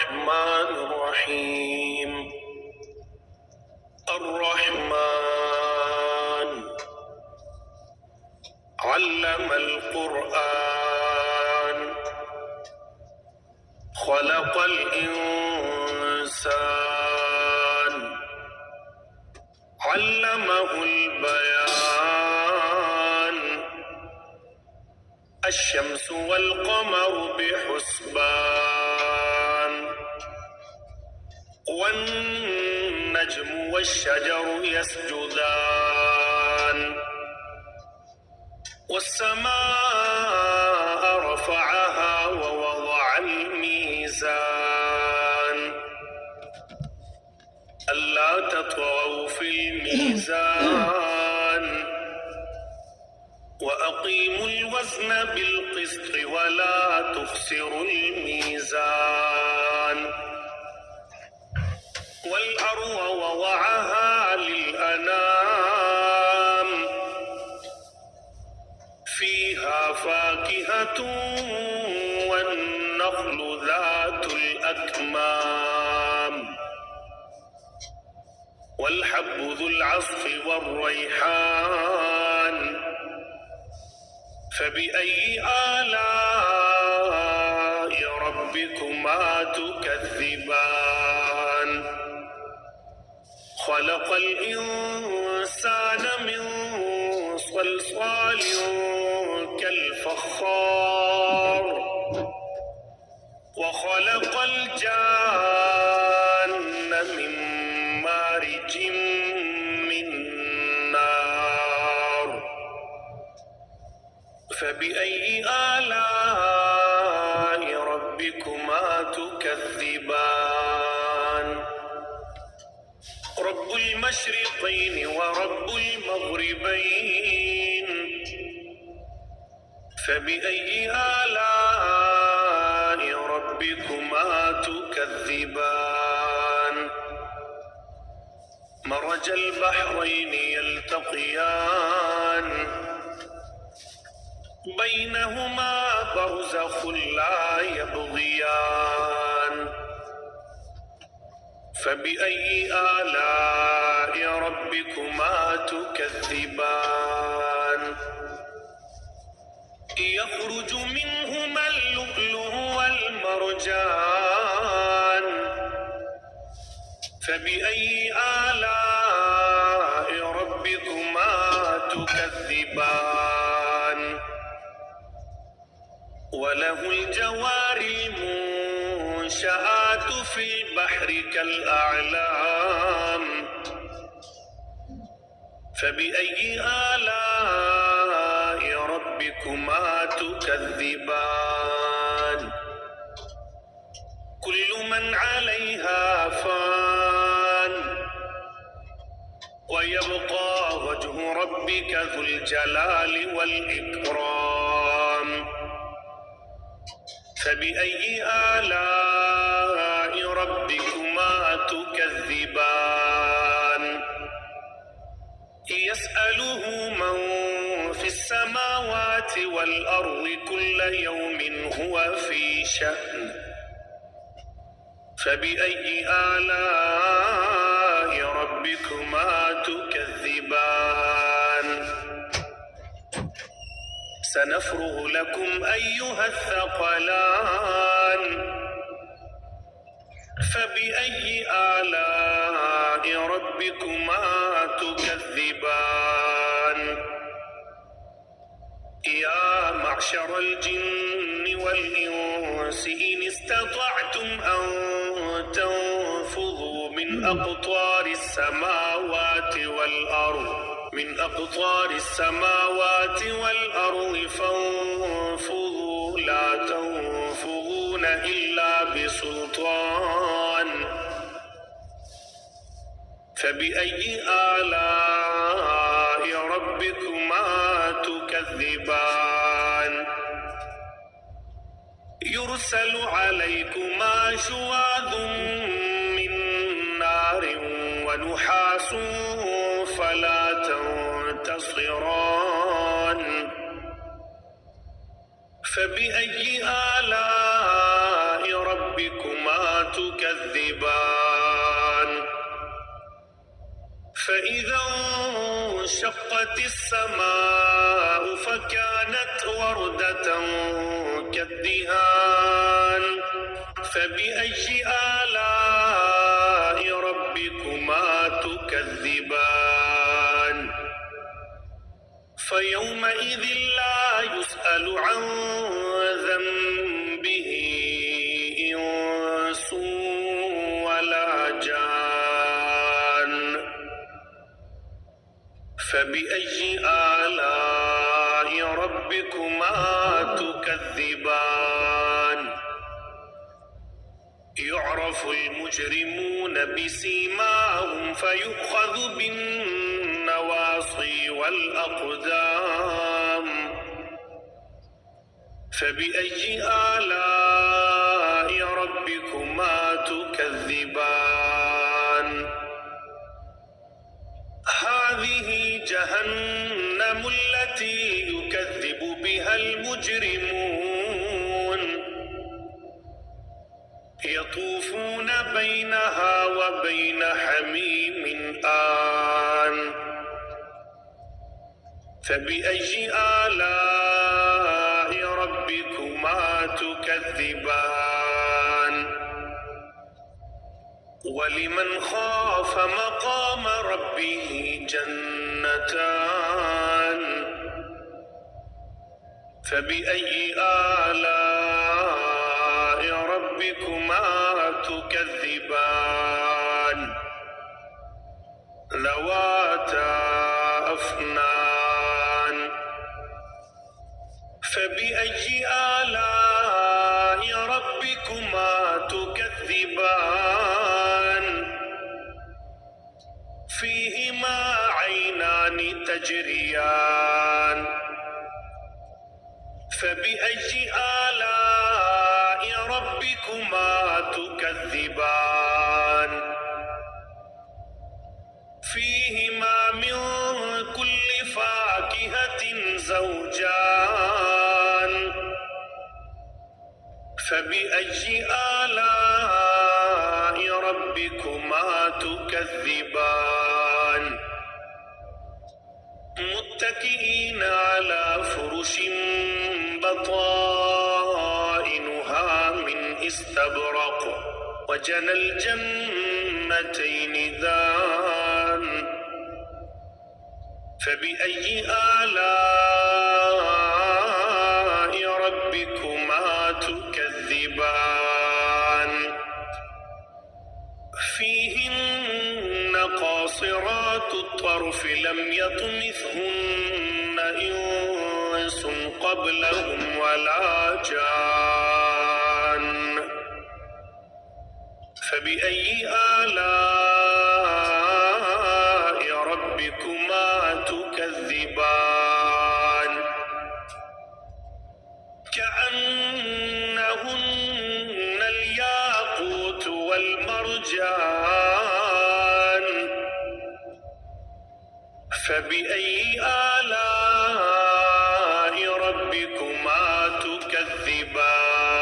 الرحمن الرحيم. الرحمن علم القرآن خلق الإنسان علمه البيان الشمس والقمر بحسبان والنجم والشجر يسجدان والسماء رفعها ووضع الميزان ألا تطغوا في الميزان وأقيموا الوزن بالقسط ولا تخسروا الميزان والأرض وضعها للأنام فيها فاكهة والنخل ذات الأكمام والحب ذو العصف والريحان فبأي آلاء ربكما تكذبان خلق الإنسان من صلصال كالفخار وخلق الجان من مارج من نار فبأي آلاء ربكما تكذبان رب المشرقين ورب المغربين فبأي آلاء ربكما تكذبان مرج البحرين يلتقيان بينهما برزخ لا يبغيان فبأي آلاء ربكما تكذبان يخرج منهما اللؤلؤ والمرجان فبأي آلاء ربكما تكذبان وله الجوار المنشآت في البحر كالأعلام فبأي آلاء ربكما تكذبان كل من عليها فان ويبقى وجه ربك ذو الجلال والإكرام فبأي آلاء ربكما تكذبان يسأله من في السماوات والأرض كل يوم هو في شأن فبأي آلاء ربكما تكذبان سنفرغ لكم أيها الثقلان فبأي آلاء ربكما تكذبان يا معشر الجن والإنس إن استطعتم أن تنفذوا من أقطار السماوات والأرض فانفذوا لا تنفذون إلا بسلطان فبأي آلاء ربكما تكذبان يرسل عليكما شواظ من نار ونحاس فلا تنتصران فبأي آلاء ربكما تكذبان فإذا انشقت السماء فكانت وردة كالدهان فبأي آلاء ربكما تكذبان فيومئذ لا يسأل عن ذنبه إنس ولا جان فبأي آلاء ربكما تكذبان يعرف المجرمون بسيماهم فيؤخذ بالنواصي والأقدام فبأي آلاء ربكما تكذبان هذه جهنم التي يكذب بها المجرمون يطوفون بينها وبين حميم آن فبأي آلاء ربكما تكذبان ولمن خاف مقام ربه جنتان فبأي آلاء ربكما تكذبان ذواتا أفنان فبأي آلاء ربكما تكذبان فيهما عينان تجريان فبأي آلاء ربكما تكذبان فيهما من كل فاكهة زوجان فبأي آلاء ربكما تكذبان متكئين على فرش بطائنها من استبرق وجنى الجنتين دان فبأي آلاء ربكما تكذبان فيهن قاصرات الطرف لم يطمثهن إنس قبلهم ولا جان فبأي آلاء ربكما تكذبان كأنهن الياقوت والمرجان فبأي آلاء ربكما تكذبان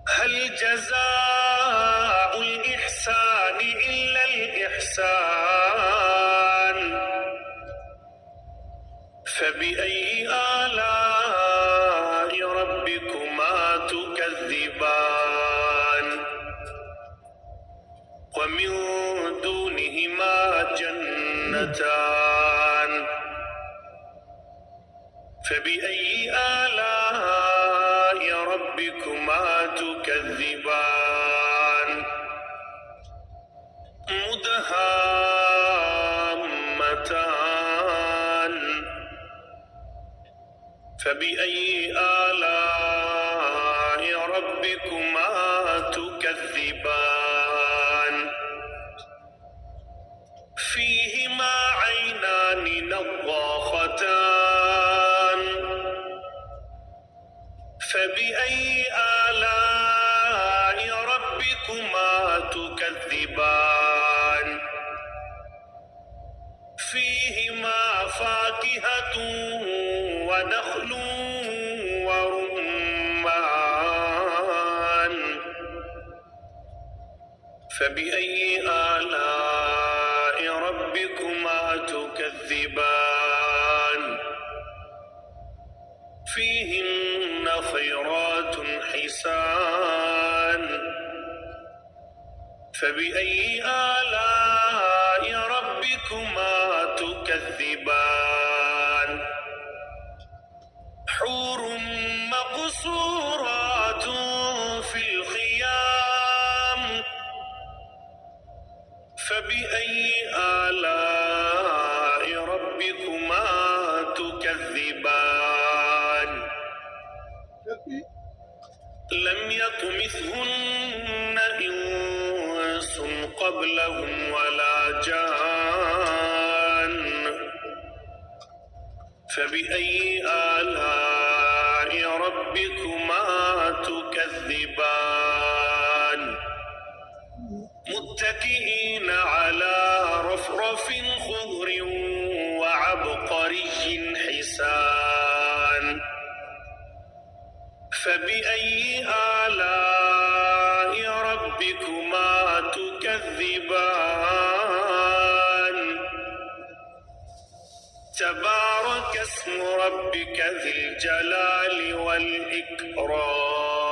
هل جزاء الإحسان إلا الإحسان فبأي آلاء ربكما تكذبان ومن دونهما جنتان فبأي آلاء ربكما تكذبان مدهامتان فبأي آلاء ربكما تكذبان فيهما عينان نضاختان فبأي آلاء ربكما تكذبان فيهما فاكهة ونخل ورمان فبأي آلاء ربكما تكذبان فيهن خيرات حسان فبأي آلاء ربكما تكذبان حور مقصورات في الخيام فبأي آلاء ربكما تكذبان لم يطمثهن إنس قبلهم ولا جان فبأي آلاء ربكما تكذبان متكئين على رفرف خضر وعبقري حسان فبأي آلاء ربكما تكذبان تبارك اسم ربك ذي الجلال والإكرام